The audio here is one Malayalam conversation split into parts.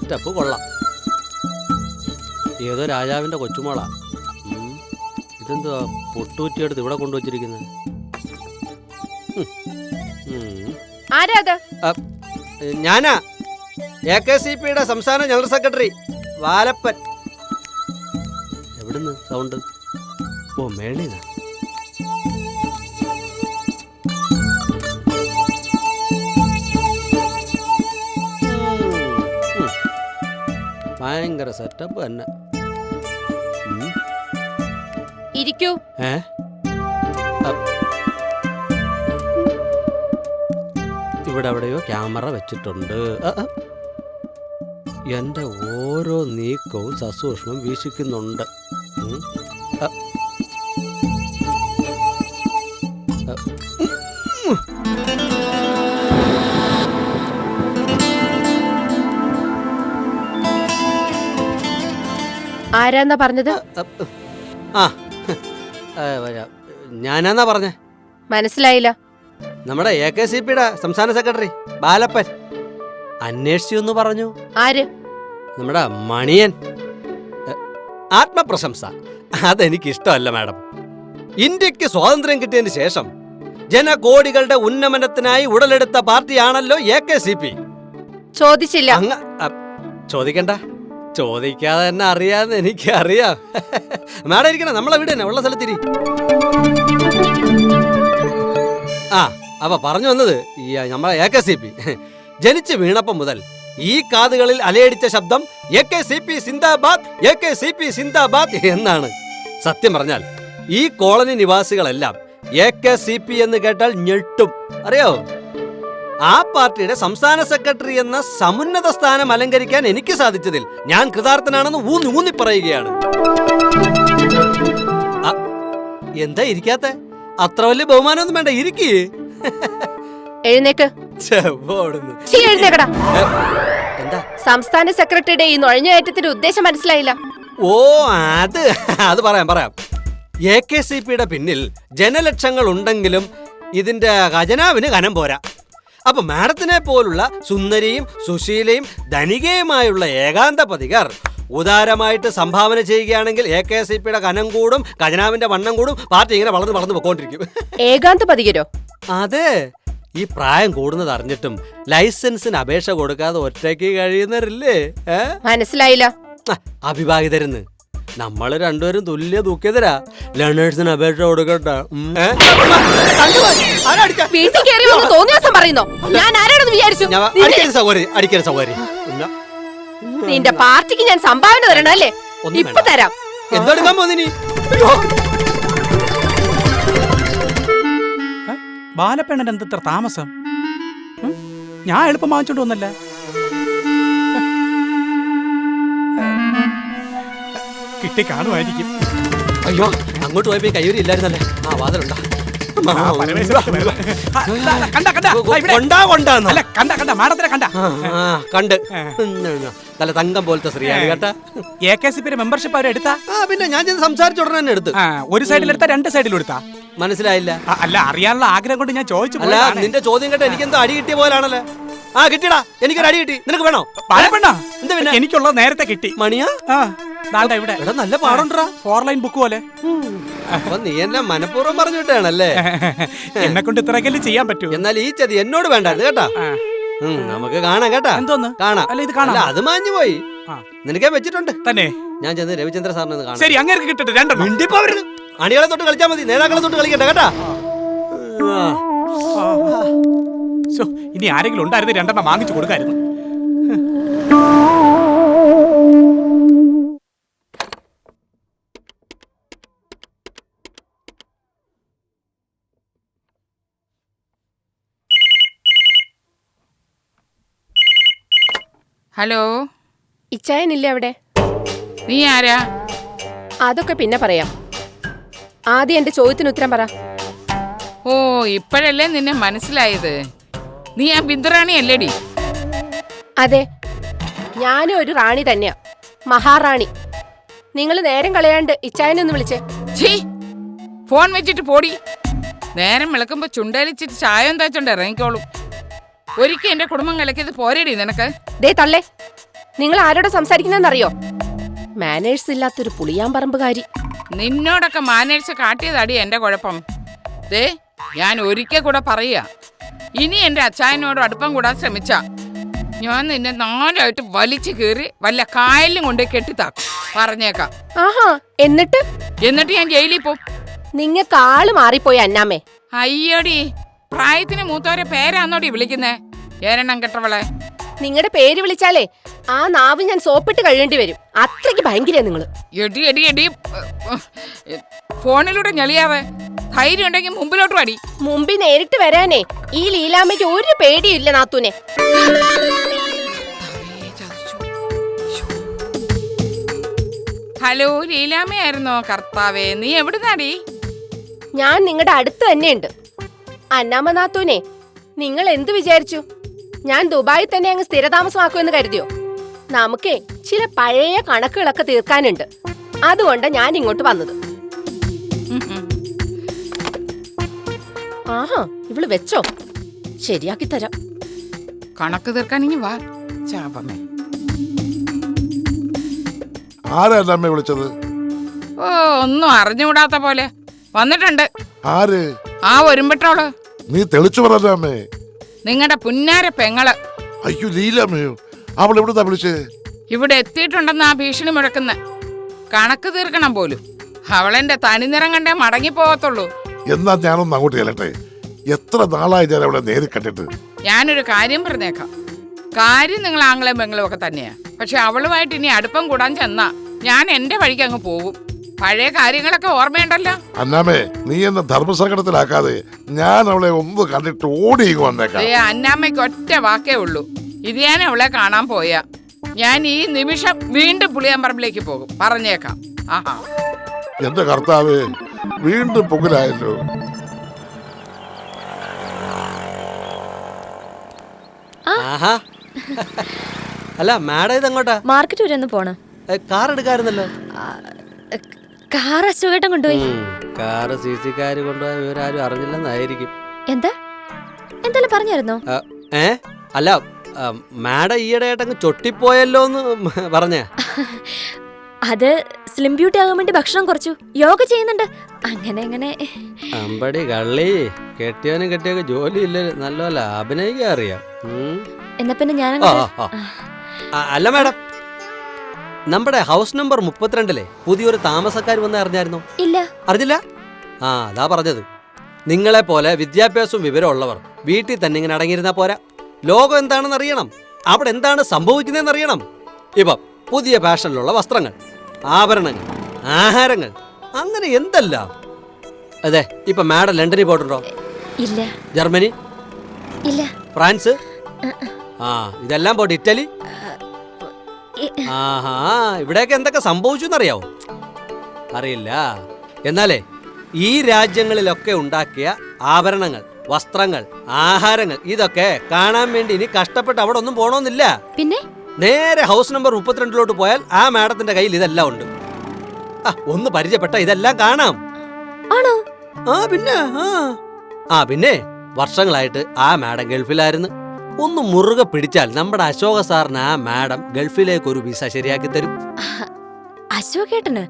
സ്റ്റെപ്പ് കൊള്ളാം. ഏതോ രാജാവിന്റെ കൊച്ചുമോളാ. ഇതെന്തുവാ പൊട്ടുകുറ്റിയെടുത്ത് ഇവിടെ കൊണ്ടുവച്ചിരിക്കുന്നത്? ഞാനാ AKCPയുടെ സംസ്ഥാന ജനറൽ സെക്രട്ടറി വാലപ്പൻ. എവിടുന്ന് സൗണ്ട്? ഓ, മേളിന്നാ. ഭയങ്കര സെറ്റപ്പ് തന്നെ. ഇരിക്കൂ. ഇവിടെ എവിടെയോ ക്യാമറ വെച്ചിട്ടുണ്ട്. എന്റെ ഓരോ നീക്കവും സസൂക്ഷ്മം വീക്ഷിക്കുന്നുണ്ട്. ആരാന്നാ പറഞ്ഞത്? ഞാനാന്നാ പറഞ്ഞേ. മനസ്സിലായില്ല. നമ്മുടെ AKCPയുടെ സംസ്ഥാന സെക്രട്ടറി ബാലപ്പൻ. അന്വേഷിച്ചു എന്ന് പറഞ്ഞു. ആര്? നമ്മുടെ മണിയൻ. ആത്മപ്രശംസ അതെനിക്കിഷ്ടമല്ല മാഡം. ഇന്ത്യക്ക് സ്വാതന്ത്ര്യം കിട്ടിയതിന് ശേഷം ജനകോടികളുടെ ഉന്നമനത്തിനായി ഉടലെടുത്ത പാർട്ടിയാണല്ലോ AKCP. ചോദിച്ചില്ല. ചോദിക്കണ്ട, ചോദിക്കാതെ തന്നെ അറിയാന്ന് എനിക്കറിയാം. മാഡം ഇരിക്കണം, നമ്മളെ വീട് തന്നെ ഉള്ള സ്ഥലത്തിരി. അപ്പൊ പറഞ്ഞു വന്നത് നമ്മളെ AKCP ജനിച്ചു വീണപ്പം മുതൽ ഈ കാതുകളിൽ അലയടിച്ച ശബ്ദം AKCP സിന്ദാബാദ്, AKCP സിന്ദാബാദ് എന്നാണ്. സത്യം പറഞ്ഞാൽ ഈ കോളനി നിവാസികളെല്ലാം AKCP എന്ന് കേട്ടാൽ ഞെട്ടും. അറിയോ? ആ പാർട്ടിയുടെ സംസ്ഥാന സെക്രട്ടറി എന്ന സമുന്നത സ്ഥാനം അലങ്കരിക്കാൻ എനിക്ക് സാധിച്ചതിൽ ഞാൻ കൃതാർത്ഥനാണെന്ന് ഊന്നി പറയുകയാണ്. എന്താ ഇരിക്കാത്ത? അത്ര വലിയ ബഹുമാനമൊന്നും വേണ്ട, ഇരിക്കേ. എഴുന്നേക്ക്. എന്താ? സംസ്ഥാന സെക്രട്ടറിയുടെ ഈ നുഴഞ്ഞുകയറ്റത്തിന്റെ ഉദ്ദേശം മനസ്സിലായില്ല. ഓ, അത് പറയാം. AKCPയുടെ പിന്നിൽ ജനലക്ഷങ്ങൾ ഉണ്ടെങ്കിലും ഇതിന്റെ ഖജനാവിന് കനം പോരാ. അപ്പൊ മാഡത്തിനെ പോലുള്ള സുന്ദരിയും സുശീലയും ധനികയുമായുള്ള ഏകാന്ത പതികർ ഉദാരമായിട്ട് സംഭാവന ചെയ്യുകയാണെങ്കിൽ AKCPയുടെ കനം കൂടും, ഖജനാവിന്റെ വണ്ണം കൂടും, പാർട്ടി ഇങ്ങനെ വളർന്നു പോയിക്കൊണ്ടിരിക്കും. ഏകാന്ത പതികരോ? അതെ. ഈ പ്രായം കൂടുന്നത് അറിഞ്ഞിട്ടും ലൈസൻസിന് അപേക്ഷ കൊടുക്കാതെ ഒറ്റയ്ക്ക് കഴിയുന്നവരില്ലേ? മനസ്സിലായില്ല. അവിവാഹിതരെന്ന് നമ്മള് രണ്ടുപേരും തുല്യ ദുഃഖിതരാ. ലേണേഴ്സിന് അപേക്ഷ കൊടുക്കട്ടെ. നിന്റെ പാർട്ടിക്ക് ഞാൻ സംഭാവന തരണം അല്ലേ? ഇപ്പൊ തരാം. എന്തെടുക്കാൻ പോന്നിനി? ബാലപ്പേണ്ണൻ എന്തത്ര താമസം? ഞാൻ എളുപ്പം വാങ്ങിച്ചോണ്ട് വന്നല്ല. കിട്ടി കാണുമായിരിക്കും. അയ്യോ, അങ്ങോട്ട് പോയപ്പോ കയ്യൂരി ഇല്ലായിരുന്നല്ലേ? വാതിലുണ്ടാ. കണ്ട് നല്ല തങ്കം പോലത്തെ സ്ത്രീയാണ് കേട്ടാ. AKCPയുടെ മെമ്പർഷിപ്പ് അവരെടുത്താ? പിന്നെ ഞാൻ സംസാരിച്ച ഉടനെ തന്നെ എടുത്തു. ഒരു സൈഡിലെടുത്താ രണ്ട് സൈഡിലും എടുത്താ? മനസ്സിലായില്ല. അല്ല, അറിയാനുള്ള ആഗ്രഹം കൊണ്ട് ഞാൻ ചോദിച്ചു. അല്ല, നിന്റെ ചോദ്യം കേട്ട എനിക്കെന്തോ അടി കിട്ടിയ പോലാണല്ലോ. കിട്ടിടാ, എനിക്കൊരു അടി കിട്ടി. നിനക്ക് വേണോ? എന്താ പിന്നെ? എനിക്കുള്ളത് നേരത്തെ കിട്ടി. മണിയാ? ഇവിടെ നല്ല പാടുണ്ടാ. 4 ലൈൻ ബുക്ക് പോലെ. അപ്പൊ നീ എന്നെ മനഃപൂർവ്വം പറഞ്ഞു വിട്ടാണല്ലേ? എന്നെ കൊണ്ട് ഇത്രയെങ്കിലും ചെയ്യാൻ പറ്റൂ. എന്നാൽ ഈ ചതി എന്നോട് വേണ്ടായിരുന്നു കേട്ടാ. നമുക്ക് കാണാം കേട്ടാ. എന്തോന്ന് കാണാം? അല്ല, ഇത് കാണാം. അത് മാഞ്ഞു പോയി. നിനക്കാൻ വെച്ചിട്ടുണ്ട് തന്നെ. ഞാൻ ചെന്ന് രവിചന്ദ്ര സാറിനെ കാണാം. ശരി, അങ്ങനെ കിട്ടട്ടെ. രണ്ടെണ്ണം. അണികളെ തൊട്ട് കളിച്ചാൽ മതി, നേതാക്കളെ തൊട്ട് കളിക്കണ്ട കേട്ടാ. ഇനി ആരെങ്കിലും ഉണ്ടായിരുന്നു 2 വാങ്ങിച്ചു കൊടുക്കായിരുന്നു. ഹലോ, ഇച്ചായനില്ലേ അവിടെ? നീ ആരാ? അതൊക്കെ പിന്നെ പറയാം. ആദ്യം എന്റെ ചോദ്യത്തിന് ഉത്തരം പറ. ഓ, ഇപ്പോഴല്ലേ നിന്നെ മനസ്സിലായത്. നീ ആ ബിന്ദുറാണി അല്ലേടി? അതെ, ഞാനും ഒരു റാണി തന്നെയാ, മഹാറാണി. നിങ്ങൾ നേരം കളയാണ്ട് ഇച്ചായനൊന്ന് വിളിച്ചേ. ഫോൺ വെച്ചിട്ട് പോടി. നേരം വിളക്കുമ്പോ ചുണ്ടലിച്ചിട്ട് ചായം താച്ചോണ്ട് ഇറങ്ങിക്കോളും. ഒരിക്കൽ എന്റെ കുടുംബം കലക്കിയത് പോരേടി നിനക്ക്. ദേ തള്ളേ, നിങ്ങൾ ആരോട് സംസാരിക്കുന്നറിയോ? മാനേഴ്സ് ഇല്ലാത്തൊരു പുളിയാമ്പറമ്പുകാരി. നിന്നോടൊക്കെ മാനേഴ്സ് കാട്ടിയതടി എന്റെ കുഴപ്പം. ദേ, ഞാൻ ഒരിക്കൽ കൂടെ പറയുക, ഇനി എന്റെ അച്ചായനോട് അടുപ്പം കൂടാൻ ശ്രമിച്ച ഞാൻ നിന്നെ 4 ആയിട്ട് വലിച്ചു കീറി വല്ല കായലിലും കൊണ്ട് കെട്ടിത്താക്കും. പറഞ്ഞേക്കാം. ആഹാ, എന്നിട്ട് ഞാൻ ജയിലിൽ പോവും. നിങ്ങൾക്ക് ആള് മാറിപ്പോയി അന്നാമ്മേ. അയ്യോടി, പ്രായത്തിന് മൂത്തവരെ പേരാന്നോടി വിളിക്കുന്നേ? ഏരെണ്ണം കെട്ടവളെ. നിങ്ങളുടെ പേര് വിളിച്ചാലേ ആ നാവ് ഞാൻ സോപ്പിട്ട് കഴിയേണ്ടി വരും. അത്രയ്ക്ക് ഭയങ്കര നിങ്ങള്. എടി എടി എടി, ഫോണിലൂടെ ഞെളിയാവേ. ധൈര്യം ഉണ്ടെങ്കിൽ മുമ്പിലോട്ട് പടി. മുമ്പിൽ നേരിട്ട് വരാനേ ഈ ലീലാമ്മയ്ക്ക് ഒരു പേടിയില്ല നാത്തൂനെ. ഹലോ, ലീലാമ്മയായിരുന്നോ? കർത്താവേ, നീ എവിടുന്നാടി? ഞാൻ നിങ്ങളുടെ അടുത്ത് തന്നെയുണ്ട്. അന്നാമ്മ നാത്തൂനെ, നിങ്ങൾ എന്ത് വിചാരിച്ചു? ഞാൻ ദുബായിൽ തന്നെ അങ്ങ് സ്ഥിരതാമസമാക്കുമെന്ന് കരുതിയോ? നമുക്കേ ചില പഴയ കണക്കുകളൊക്കെ തീർക്കാനുണ്ട്. അതുകൊണ്ട് ഞാൻ ഇങ്ങോട്ട് വന്നത്. ആഹാ, ഇവള് വെച്ചോ, ശരിയാക്കി തരാം. കണക്ക് തീർക്കാൻ ഇനി വാ ചാപമേ. ആരാ അമ്മ വിളിച്ചത്? ഓ, ഒന്നും അറിഞ്ഞുകൂടാത്ത പോലെ വന്നിട്ടുണ്ട്. ആര്? ആ ഒരുമ്പെട്ടോള്. നീ തെളിച്ചു പറഞ്ഞ അമ്മേ. നിങ്ങളുടെ പുന്നാര പെങ്ങള്. അയ്യോ, ലീലാമ്മയോ? അവൾ എവിടുന്നാ വിളിച്ചേ? ഇവിടെ എത്തിയിട്ടുണ്ടെന്ന് ആ ഭീഷണി മുഴക്കുന്ന. കണക്ക് തീർക്കണം പോലും. അവളെന്റെ തനിനിറം കണ്ടേ മടങ്ങിപ്പോകത്തുള്ളൂ. എന്നാ ഞാനൊന്ന് അങ്ങോട്ട് ചെല്ലട്ടെ. എത്ര നാളായി ഞാൻ അവളെ നേരിൽ കണ്ടിട്ട്. ഞാനൊരു കാര്യം പറഞ്ഞേക്കാം. കാര്യം നിങ്ങൾ ആംഗ്ലയും പെങ്ങളും ഒക്കെ തന്നെയാ. പക്ഷെ അവളുമായിട്ട് ഇനി അടുപ്പം കൂടാൻ ചെന്നാ ഞാൻ എന്റെ വഴിക്ക് അങ്ങ് പോകും. പഴയ കാര്യങ്ങളൊക്കെ ഓർമ്മയുണ്ടല്ലോ. അന്നാമേ, നീ എന്നെ ധർമ്മസങ്കടത്തിലാക്കാതെ ഞാൻ അവളെ ഒന്ന് കണ്ടിട്ട് ഓടി വന്നേക്കാം. അന്നാമ്മയ്ക്ക് ഒറ്റ വാക്കേ ഉള്ളൂ. ഇത് ഞാൻ അവളെ കാണാൻ പോയാ ഞാൻ ഈ നിമിഷം വീണ്ടും പുളിയാമ്പറമ്പിലേക്ക് പോകും. പറഞ്ഞേക്കാം. ആഹാ, എന്റെ കർത്താവേ, വീണ്ടും പൊങ്ങലായല്ലോ. ആഹാ. അല്ല, മാഡം ഇതെങ്ങോട്ടാ? മാർക്കറ്റ് വരെ ഒന്ന് പോണം. കാർ എടുക്കാറുന്നല്ലോ. കാർ അശോകേട്ടൻ കൊണ്ടുപോയി. കാറ് സിസിക്കാര് കൊണ്ടുപോയ ഇവരാരും അറിഞ്ഞില്ലെന്നായിരിക്കും. എന്താ എന്തായാലും പറഞ്ഞായിരുന്നോ? അല്ല, മാഡം ഈയിടെയായിട്ടങ്ങ് ചൊട്ടിപ്പോയല്ലോ എന്ന് പറഞ്ഞ. അത് സ്ലിം ബ്യൂട്ടി ആകാൻ വേണ്ടി ഭക്ഷണം കുറച്ചു, യോഗ ചെയ്യുന്നുണ്ട്. അങ്ങനെ അങ്ങനെ. അമ്പടി കള്ളി, കെട്ടിയവനും കെട്ടിയൊക്കെ ജോലി ഇല്ല, നല്ലപോലെ അഭിനയിക്കാൻ അറിയാം. എന്നാ പിന്നെ ഞാൻ അല്ല മാഡം, നമ്മുടെ ഹൗസ് നമ്പർ 32 പുതിയൊരു താമസക്കാർ വന്ന് അറിഞ്ഞായിരുന്നോ? ഇല്ല. അറിഞ്ഞില്ല? അതാ പറഞ്ഞത്. നിങ്ങളെ പോലെ വിദ്യാഭ്യാസവും വിവരമുള്ളവർ വീട്ടിൽ തന്നെ ഇങ്ങനെ അടങ്ങിയിരുന്നാ പോരാ. ലോകം എന്താണെന്ന് അറിയണം, അവിടെ എന്താണ് സംഭവിക്കുന്നതെന്ന് അറിയണം. ഇപ്പം പുതിയ ഫാഷനിലുള്ള വസ്ത്രങ്ങൾ, ആഭരണങ്ങൾ, ആഹാരങ്ങൾ, അങ്ങനെ എന്തെല്ലാം. അതെ, ഇപ്പൊ മാഡം ലണ്ടനിൽ പോയിട്ടുണ്ടോ? ഇല്ല. ജർമ്മനി? ഇല്ല. ഫ്രാൻസ്? ഇതെല്ലാം പോട്ടെ, ഇറ്റലി? ആഹാ, ഇവിടെയൊക്കെ എന്തൊക്കെ സംഭവിച്ചു എന്നറിയാവോ? അറിയില്ല. എന്നാലേ ഈ രാജ്യങ്ങളിലൊക്കെ ഉണ്ടാക്കിയ ആഭരണങ്ങൾ, വസ്ത്രങ്ങൾ, ആഹാരങ്ങൾ ഇതൊക്കെ കാണാൻ വേണ്ടി ഇനി കഷ്ടപ്പെട്ട് അവിടെ ഒന്നും പോണോന്നില്ല. പിന്നെ നേരെ ഹൗസ് നമ്പർ 32 പോയാൽ ആ മാഡത്തിന്റെ കയ്യിൽ ഇതെല്ലാം ഉണ്ട്. ഒന്ന് പരിചയപ്പെട്ട ഇതെല്ലാം കാണാം. ആണോ? പിന്നെ വർഷങ്ങളായിട്ട് ആ മാഡം ഗൾഫിലായിരുന്നു. ഒന്ന് മുറുകെ പിടിച്ചാൽ നമ്മുടെ അശോക സാറിന് ആ മാഡം ഗൾഫിലേക്ക് ഒരു വിസ ശരിയാക്കി തരും. അശോകേട്ടന്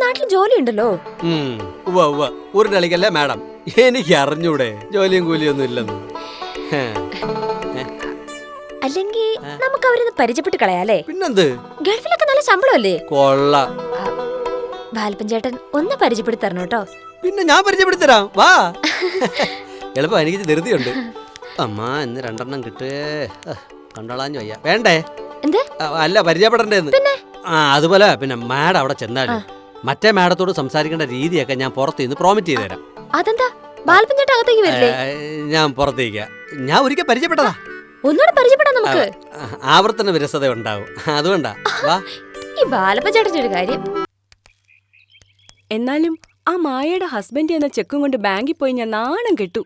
നാട്ടിൽ ജോലി ഉണ്ടല്ലോ. ഒരു കളിക്കല്ലേ മാഡം, എനിക്ക് അറിഞ്ഞൂടെ ജോലിയും കൂലിയൊന്നും ഇല്ലെന്ന്. അല്ലെങ്കിൽ നമുക്ക് അവരൊന്ന് പരിചയപ്പെട്ട് കളയാലേ? പിന്നെന്ത്, ഗൾഫിലൊക്കെ നല്ല ശമ്പളമല്ലേ? കൊള്ളാം. ബാലപ്പൻ ചേട്ടൻ ഒന്ന് പരിചയപ്പെടുത്തി തരണം കേട്ടോ. പിന്നെ ഞാൻ പരിചയപ്പെടുത്തി തരാം, വാ. എളുപ്പം, എനിക്ക് ധൃതിയുണ്ട്. അമ്മ ഇന്ന് 2 കിട്ടേ, കണ്ടോളാഞ്ഞു വയ്യ. വേണ്ടേ? അല്ല, പരിചയപ്പെടണ്ടേന്ന്. അതുപോലെ പിന്നെ മാഡം അവിടെ ചെന്നാലും മറ്റേ മാഡത്തോട് സംസാരിക്കേണ്ട രീതിയൊക്കെ ഞാൻ പുറത്ത് നിന്ന് പ്രോമിറ്റ് ചെയ്ത് തരാം. അതെന്താ? ബാലപ്പൻ ചേട്ടൻ അകത്തേക്ക് വരില്ലേ? ഞാൻ പുറത്തേക്ക്, ഞാൻ ഒരിക്കൽ പരിചയപ്പെട്ടതാ. ഒന്നുകൂടെ പരിചയപ്പെടാം നമുക്ക്. ആവർത്തന വിരസത ഉണ്ടാവും, അതുകൊണ്ടാ. വാ. ഈ ബാലപ്പൻ ചേട്ടന്റെ ഒരു കാര്യം. എന്നാലും ആ മായയുടെ ഹസ്ബൻഡ് എന്ന ചെക്കും കൊണ്ട് ബാങ്കിൽ പോയി ഞാൻ നാണം കെട്ടു.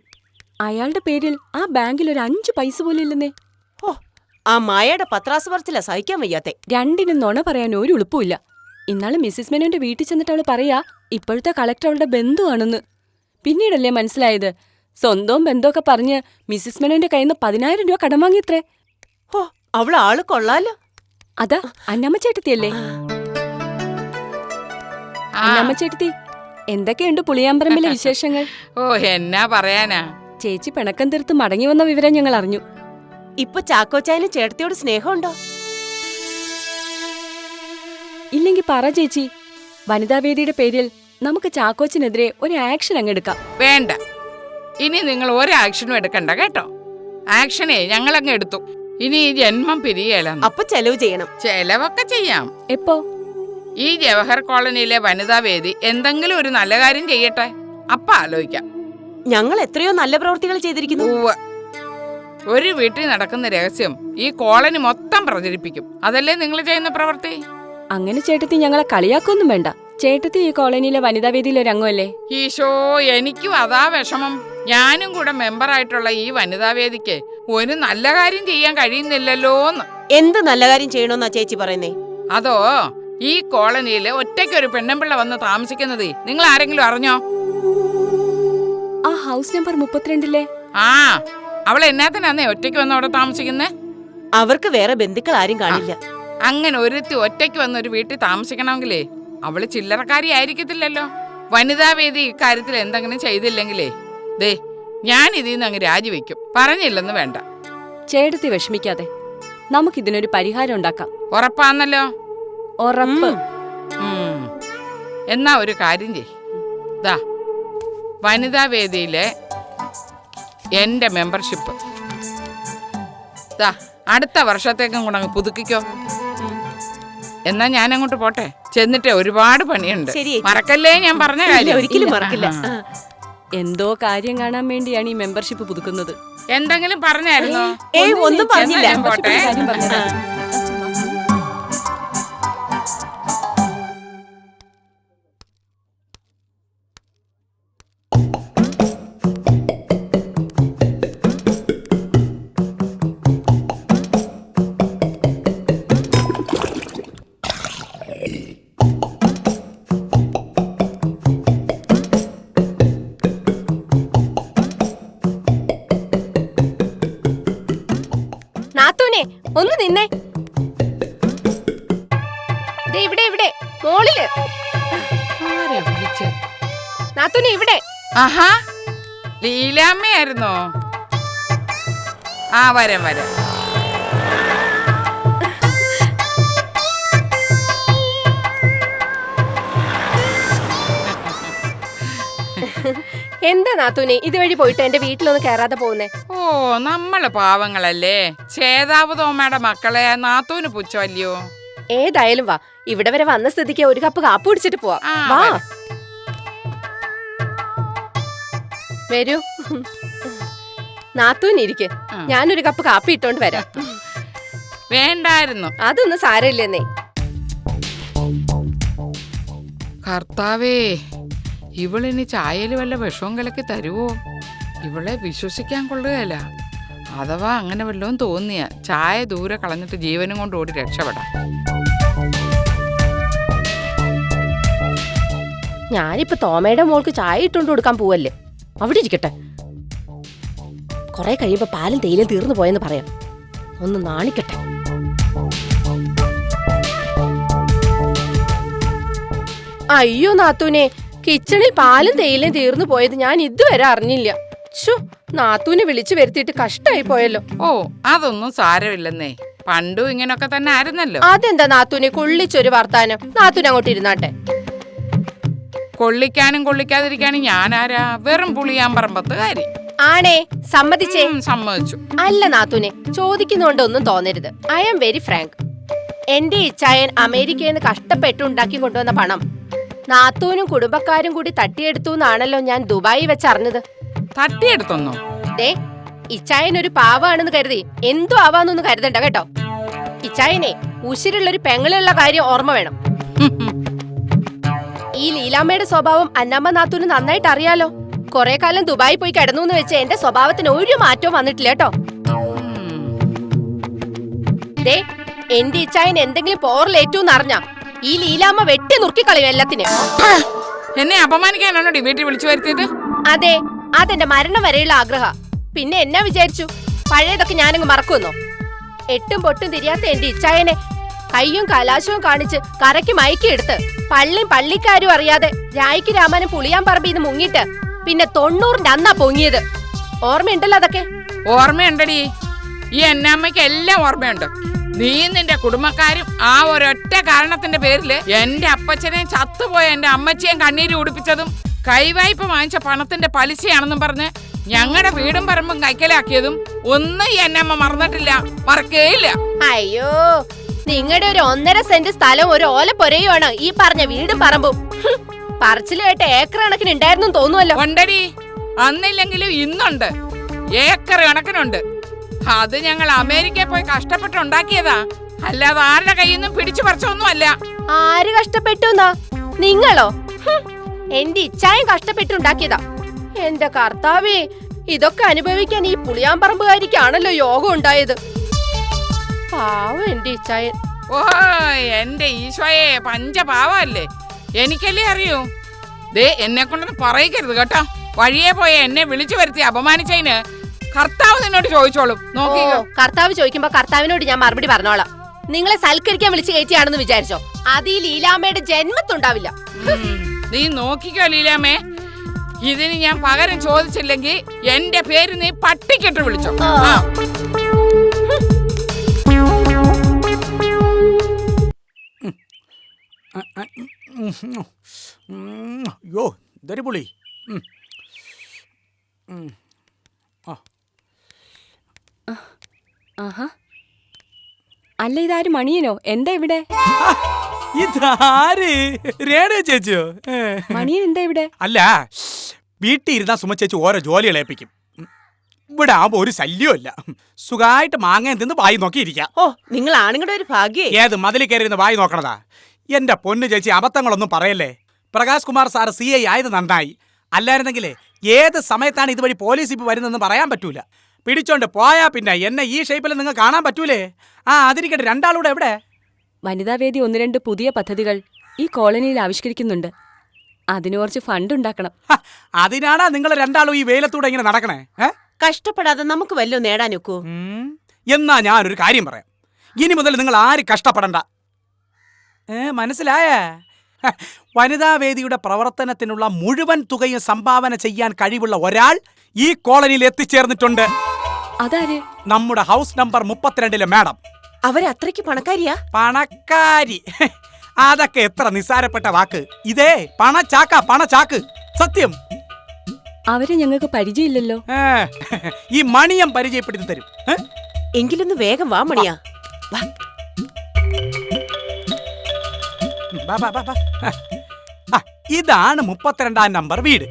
അയാളുടെ പേരിൽ ആ ബാങ്കിൽ ഒരു 5 പൈസ പോലും ഇല്ലെന്നേ. ആ മായയുടെ പത്രാസ് പറച്ചില സഹിക്കാൻ വയ്യാത്തെ. രണ്ടിനും നുണ പറയാൻ ഒരു ഉളുപ്പുമില്ല. ഇന്നാള് മിസ്സിസ് മെനോന്റെ വീട്ടിൽ ചെന്നിട്ട് അവള് പറയാ ഇപ്പോഴത്തെ കളക്ടർ അവളുടെ ബന്ധുവാണെന്ന്. പിന്നീടല്ലേ മനസ്സിലായത് സ്വന്തവും ബന്ധമൊക്കെ പറഞ്ഞ് മിസ്സിസ് മെനോന്റെ കയ്യിൽ നിന്ന് 10,000 രൂപ കടം വാങ്ങിയത്രേ. അവള് ആള് കൊള്ളാലോ. അതാ അന്നമ്മ ചേട്ടത്തിയല്ലേ? അന്നമ്മ ചേട്ടത്തി, എന്തൊക്കെയുണ്ട് പുളിയാമ്പറമ്പിലെ വിശേഷങ്ങൾ? ഓ, എന്നാ പറയാനാ. ചേച്ചി പിണക്കം തീർത്ത് മടങ്ങി വന്ന വിവരം ഞങ്ങൾ അറിഞ്ഞു. ഇപ്പൊ ചാക്കോച്ചായന് ചേട്ടത്തിയോട് സ്നേഹമുണ്ടോ? ഇല്ലെങ്കി പറ ചേച്ചി. വനിതാവേദിയുടെ പേരിൽ നമുക്ക് ചാക്കോച്ചിനെതിരെ ഒരു ആക്ഷൻ അങ്ങെടുക്കാം. വേണ്ട, ഇനി നിങ്ങൾ ഒരു ആക്ഷനും എടുക്കണ്ട കേട്ടോ. ആക്ഷനെ ഞങ്ങളങ്ങ് എടുത്തു. ഇനി ഈ ജന്മം പിരിയല. അപ്പൊ ചെലവ് ചെയ്യണം. ചെലവൊക്കെ ചെയ്യാം. എപ്പോ? ഈ ജവഹർ കോളനിയിലെ വനിതാവേദി എന്തെങ്കിലും ഒരു നല്ല കാര്യം ചെയ്യട്ടെ, അപ്പ ആലോചിക്കാം. ഞങ്ങൾ എത്രയോ നല്ല പ്രവൃത്തികൾ ചെയ്തിരിക്കുന്നു. ഉവ്വ്. ഒരു വീട്ടിൽ നടക്കുന്ന രഹസ്യം ഈ കോളനി മൊത്തം പ്രചരിപ്പിക്കും. അതല്ലേ നിങ്ങൾ ചെയ്യുന്ന പ്രവൃത്തി? അങ്ങനെ ചേട്ടത്തി ഞങ്ങളെ കളിയാക്കൊന്നും വേണ്ട. ചേട്ടത്തി ഈ കോളനിയിലെ വനിതാവേദിയിലെ ഒരു അംഗമല്ലേ? ഈശോ, എനിക്കും അതാ വിഷമം. ഞാനും കൂടെ മെമ്പറായിട്ടുള്ള ഈ വനിതാവേദിക്ക് ഒരു നല്ല കാര്യം ചെയ്യാൻ കഴിയുന്നില്ലല്ലോന്ന്. എന്ത് നല്ല കാര്യം ചെയ്യണമെന്നാ ചേച്ചി പറയുന്നേ? അതോ, ഈ കോളനിയില് ഒറ്റയ്ക്കൊരു പെണ്ണുമ്പിള്ള വന്ന് താമസിക്കുന്നത് നിങ്ങൾ ആരെങ്കിലും അറിഞ്ഞോ? ആ ഹൗസ് നമ്പർ 32-ലെ. ആ, അവൾ എന്നാത്തിനാന്നേ ഒറ്റയ്ക്ക് വന്ന് അവിടെ താമസിക്കുന്നേ? അവർക്ക് വേറെ ബന്ധുക്കൾ ആരും കാണില്ല. അങ്ങനെ ഒരുത്തി ഒറ്റയ്ക്ക് വന്ന് ഒരു വീട്ടിൽ താമസിക്കണമെങ്കിലേ അവള് ചില്ലറക്കാരി ആയിരിക്കത്തില്ലല്ലോ. വനിതാവേദി ഇക്കാര്യത്തിൽ എന്തെങ്കിലും ചെയ്തില്ലെങ്കിലേ ദേ ഞാൻ ഇതിന്ന് അങ്ങ് രാജിവെക്കും. പറഞ്ഞില്ലെന്ന് വേണ്ട. ചേട്ടത്തി വിഷമിക്കാതെ, നമുക്കിതിനൊരു പരിഹാരം ഉണ്ടാക്കാം. ഉറപ്പാന്നല്ലോ? ഉറപ്പ്. എന്നാ ഒരു കാര്യം ചെയ്. ദാ വനിതാവേദിയിലെ എന്റെ മെമ്പർഷിപ്പ് ദാ അടുത്ത വർഷത്തേക്കും കൂടെ അങ്ങ് പുതുക്കിക്കോ. എന്നാ ഞാൻ അങ്ങോട്ട് പോട്ടെ. ചെന്നിട്ട് ഒരുപാട് പണിയുണ്ട്. മറക്കല്ലേ ഞാൻ പറഞ്ഞ കാര്യം. ഒരിക്കലും മറക്കില്ല. എന്തോ കാര്യം കാണാൻ വേണ്ടിയാണ് ഈ മെമ്പർഷിപ്പ് പുതുക്കുന്നത്. എന്തെങ്കിലും പറഞ്ഞായിരുന്നോ? ഒന്നും പറഞ്ഞില്ല. ഞാൻ പോട്ടെ. നാത്തൂനെ ഒന്ന് നിന്നേ. ഇവിടെ ഇവിടെ മോളില്. ആരാ വിളിച്ചേ? നാത്തൂനെ ഇവിടെ. ആഹാ, ലീലാമ്മയായിരുന്നോ? ആ, വരാം വരാം. എന്താ നാത്തൂനെ ഇതുവഴി പോയിട്ട് എന്റെ വീട്ടിലൊന്ന് കയറാതെ പോകുന്നേ? ഓ, നമ്മള് പാവങ്ങളല്ലേ. ചേതാവതോമ്മയുടെ മക്കളെ നാത്തൂന് പുച്ഛമല്ലയോ? ഏതായാലും വാ, ഇവിടെ വരെ വന്ന സ്ഥിതിക്ക് ഒരു കപ്പ് കാപ്പി കുടിച്ചിട്ട് പോവാ. ആ, വാ വരാം. വരൂ. നാത്തൂനിരിക്കെ, ഞാനൊരു കപ്പ് കാപ്പി ഇട്ടോണ്ട് വരാം. വേണ്ടായിരുന്നു. അതൊന്നും സാരമില്ലെന്നേ. കർത്താവേ, ഇവളിനി ചായയിൽ വല്ല വിഷവും കലക്കി തരുവോ? ഇവളെ വിശ്വസിക്കാൻ കൊള്ളുകയല്ല. അഥവാ അങ്ങനെ വല്ലതും തോന്നിയ ചായ ദൂരെ കളഞ്ഞിട്ട് ജീവനും കൊണ്ട് ഓടി രക്ഷപ്പെടാം. ഞാനിപ്പോ തോമയുടെ മോൾക്ക് ചായ ഇട്ടോണ്ട് കൊടുക്കാൻ പോവല്ലേ. അവിടെ ഇരിക്കട്ടെ. കൊറേ കഴിയുമ്പോ പാലും തേയിലും തീർന്നു പോയെന്ന് പറയാം. ഒന്ന് നാണിക്കട്ടെ. അയ്യോ നാത്തൂനെ, കിച്ചണിൽ പാലും തേയിലും തീർന്നു പോയത് ഞാൻ ഇതുവരെ അറിഞ്ഞില്ല. നാത്തൂനെ വിളിച്ചു വരുത്തിയിട്ട് കഷ്ടായി പോയല്ലോ. ഓ, അതൊന്നും സാരമില്ലെന്നേ. പണ്ടും ഇങ്ങനൊക്കെ തന്നെ ആയിരുന്നല്ലോ. അതെന്താ നാത്തൂനെ കൊള്ളിച്ചൊരു വർത്താനം? നാത്തൂന് അങ്ങോട്ട് ഇരുന്നാട്ടെ. കൊള്ളിക്കാനും കൊള്ളിക്കാതിരിക്കാനും ഞാനാരാ? വെറും പുളിയാമ്പറമ്പത്തുകാരി. ആണേ, സമ്മതിച്ചേ. സമ്മതിച്ചു. അല്ല നാത്തൂനെ, ചോദിക്കുന്നോണ്ട് ഒന്നും തോന്നരുത്. I am very frank. എന്റെ ഇച്ചായൻ അമേരിക്കയിൽ നിന്ന് കഷ്ടപ്പെട്ടുണ്ടാക്കി കൊണ്ടുവന്ന പണം നാത്തൂനും കുടുംബക്കാരും കൂടി തട്ടിയെടുത്തു എന്നാണല്ലോ ഞാൻ ദുബായി വെച്ചറിഞ്ഞത്. തട്ടിയെടുത്തൊന്നോ? ദേ, ഇച്ചായൻ ഒരു പാവാണെന്ന് കരുതി എന്തോ ആവാന്നൊന്നും കരുതണ്ട കേട്ടോ. ഇച്ചായനെ ഉശിരുള്ളൊരു പെങ്ങളുള്ള കാര്യം ഓർമ്മ വേണം. ഈ ലീലാമ്മയുടെ സ്വഭാവം അന്നമ്മ നാത്തൂന് നന്നായിട്ട് അറിയാലോ. കൊറേ കാലം ദുബായി പോയി കിടന്നു എന്ന് വെച്ച് എന്റെ സ്വഭാവത്തിന് ഒരു മാറ്റവും വന്നിട്ടില്ല കേട്ടോ. ദേ, എന്റെ ഇച്ചായൻ എന്തെങ്കിലും പോറിലേറ്റൂന്ന് അറിഞ്ഞ ഈ ലീലാമ്മ വെട്ടി നുറുക്കിക്കളയും എല്ലാത്തിനും. എന്നെ അപമാനിക്കാനാണോ വീട്ടിൽ വിളിച്ചു വരുത്തിയത്? അതെ, അതെന്റെ മരണം വരെയുള്ള ആഗ്രഹ. പിന്നെ എന്നാ വിചാരിച്ചു, പഴയതൊക്കെ ഞാനങ്ങ് മറക്കുമെന്നോ? എട്ടും പൊട്ടും തിരിയാത്ത എന്റെ ഇച്ചായനെ കയ്യും കലാശവും കാണിച്ച് കരയ്ക്ക് മയക്കിയെടുത്ത് പള്ളിക്കാരും അറിയാതെ രായ്ക്ക് രാമനും പുളിയാമ്പറമ്പിന്ന് മുങ്ങിട്ട് പിന്നെ 90-ന്റെ അന്നാ പൊങ്ങിയത്. ഓർമ്മയുണ്ടല്ലോ അതൊക്കെ? ഓർമ്മയുണ്ടടി, ഈ എന്നമ്മയ്ക്ക് എല്ലാം ഓർമ്മയുണ്ട്. നീ നിന്റെ കുടുംബക്കാരും ആ ഒരൊറ്റ കാരണത്തിന്റെ പേരില് എന്റെ അപ്പച്ചനെയും ചത്തുപോയ എന്റെ അമ്മച്ചിയെയും കണ്ണീര് കുടിപ്പിച്ചതും കൈവായ്പ വാങ്ങിച്ച പണത്തിന്റെ പലിശയാണെന്നും പറഞ്ഞ് ഞങ്ങളുടെ വീടും പറമ്പും കൈക്കലാക്കിയതും ഒന്നും ഈ എന്നമ്മ മറന്നിട്ടില്ല, മറക്കേയില്ല. അയ്യോ, നിങ്ങളുടെ ഒരു 1.5 സെന്റ് സ്ഥലവും ഒരു ഓലപ്പൊരയുമാണ് ഈ പറഞ്ഞ വീടും പറമ്പും. പറച്ചില് കേട്ട് ഏക്കർ കണക്കിന് ഉണ്ടായിരുന്നു തോന്നുവല്ലോ. ഉണ്ടടി, അന്നില്ലെങ്കിലും ഇന്നുണ്ട്, ഏക്കർ കണക്കിനുണ്ട്. അത് ഞങ്ങൾ അമേരിക്കയിൽ പോയി കഷ്ടപ്പെട്ടുണ്ടാക്കിയതാ, അല്ലാതെ ആരുടെ കയ്യിൽ നിന്നും പിടിച്ചു പറിച്ചൊന്നും അല്ല. ആര് കഷ്ടപ്പെട്ടു? നിങ്ങളോ? എന്റെ ഇച്ഛായും കഷ്ടപ്പെട്ടുണ്ടാക്കിയതാ. എന്റെ കർത്താവേ, ഇതൊക്കെ അനുഭവിക്കാൻ ഈ പുളിയാമ്പറമ്പുകാരിക്കാണല്ലോ യോഗം ഉണ്ടായത്. പാവം എന്റെ ഇച്ഛായൻ. ഓ എന്റെ ഈശോയെ, പഞ്ചപാവല്ലേ, എനിക്കല്ലേ അറിയൂ. ദേ എന്നെ കൊണ്ടൊന്നും പറയിക്കരുത് കേട്ടോ. വഴിയെ പോയ എന്നെ വിളിച്ചു വരുത്തി അപമാനിച്ചതിന് കർത്താവ് നിന്നോട് ചോദിച്ചോളും. നോക്കിക്കോ. കർത്താവ് ചോദിക്കുമ്പോ കർത്താവിനോട് ഞാൻ മറുപടി പറഞ്ഞോളാം. നിങ്ങളെ സൽക്കരിക്കാൻ വിളിച്ചു കയറ്റിയാണെന്ന് വിചാരിച്ചോ? അത് ഈ ലീലാമ്മയുടെ ജന്മത്തുണ്ടാവില്ല. നീ നോക്കിക്കോ ലീലാമ്മേ, ഇതിന് ഞാൻ പകരം ചോദിച്ചില്ലെങ്കിൽ എന്റെ പേര് നീ പട്ടിക്കിട്ട് വിളിച്ചോ. യോ ഇതൊരു പുളി. ആഹാ, അല്ല ഇതാര് മണിയനോ? എന്താ ഇവിടെ? ഇതാര്? രേണു ചേച്ചിയോ? മണിയൻ എന്താ ഇവിടെ? അല്ല, വീട്ടിൽ ഇരുന്നാ സുമ ചേച്ചി ഓരോ ജോലികൾ ഏൽപ്പിക്കും. ഇവിടെ ആവുമ്പോ ഒരു ശല്യമില്ല, സുഖമായിട്ട് മാങ്ങ തിന്ന് വായി നോക്കിയിരിക്കാം. ഓ, നിങ്ങൾ ആണുങ്ങളുടെ ഒരു ഭാഗ്യേ. ഏത് മതിലിൽ കയറിയിരുന്ന് വായി നോക്കണതാ? എന്റെ പൊന്നു ചേച്ചി, അബദ്ധങ്ങളൊന്നും പറയല്ലേ. പ്രകാശ് കുമാർ സാറ് CI ആയത് നന്നായി. അല്ലായിരുന്നെങ്കിലേ ഏത് സമയത്താണ് ഇതുവഴി പോലീസ് ഇപ്പൊ വരുന്നതെന്ന് പറയാൻ പറ്റൂല. പിടിച്ചോണ്ട് പോയാ പിന്നെ എന്നെ ഈ ഷേപ്പിൽ നിങ്ങൾ കാണാൻ പറ്റൂലേ. അതിരിക്കട്ടെ, രണ്ടാളൂടെ എവിടെ? വനിതാവേദി 1-2 പുതിയ പദ്ധതികൾ ഈ കോളനിയിൽ ആവിഷ്കരിക്കുന്നുണ്ട്. അതിന് കുറച്ച് ഫണ്ട് ഉണ്ടാക്കണം. അതിനാണാ നിങ്ങൾ രണ്ടാളും ഈ വെയിലത്തൂടെ ഇങ്ങനെ നടക്കണേ? കഷ്ടപ്പെടാതെ നമുക്ക് വല്ലോ നേടാനൊക്കൂ. എന്നാ ഞാനൊരു കാര്യം പറയാം. ഇനി മുതൽ നിങ്ങൾ ആരും കഷ്ടപ്പെടണ്ട. മനസ്സിലായ? വനിതാവേദിയുടെ പ്രവർത്തനത്തിനുള്ള മുഴുവൻ തുകയും സംഭാവന ചെയ്യാൻ കഴിവുള്ള ഒരാൾ ഈ കോളനിയിൽ എത്തിച്ചേർന്നിട്ടുണ്ട്. അതാര്? നമ്മുടെ ഹൗസ് നമ്പർ 32-ലെ മാഡം. അവരത്രയ്ക്ക് പണക്കാരിയാ? പണക്കാരി അതൊക്കെ എത്ര നിസ്സാരപ്പെട്ട വാക്ക്. ഇതേ പണച്ചാക്ക്, സത്യം. അവരെ ഞങ്ങൾക്ക് പരിചയമില്ലല്ലോ. ഈ മണിയം പരിചയപ്പെടുത്തി തരും. എങ്കിലൊന്ന് വേഗം വാ മണിയാ. ഇതാണ് 32-ാം നമ്പർ വീട്.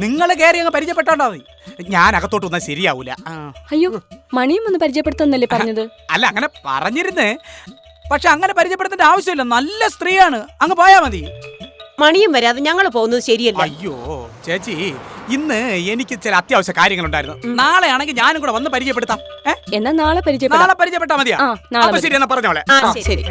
നിങ്ങൾ കയറി അങ്ങ് പരിചയപ്പെട്ടോണ്ടാ മതി. ഞാൻ അകത്തോട്ട് വന്നാൽ ശരിയാവൂല. അയ്യോ, മണിയും ഒന്ന് പരിചയപ്പെടുത്തുന്നല്ലേ പറഞ്ഞത്? അല്ല, അങ്ങനെ പറഞ്ഞിരുന്നേ, പക്ഷെ അങ്ങനെ പരിചയപ്പെടുത്തേണ്ട ആവശ്യമില്ല. നല്ല സ്ത്രീയാണ്, അങ്ങ് പോയാ മതി. മണിയും വരാതെ ഞങ്ങൾ പോകുന്നത് ശരിയല്ല. അയ്യോ ചേച്ചി, ഇന്ന് എനിക്ക് ചില അത്യാവശ്യ കാര്യങ്ങളുണ്ടായിരുന്നു. നാളെ ആണെങ്കിൽ ഞാനും കൂടെ വന്ന് പരിചയപ്പെടുത്താം. എന്നാ നാളെ പരിചയപ്പെട്ടാ മതിയാ? നാളെ ശരി, എന്നാ പറഞ്ഞോളെ. ശരി.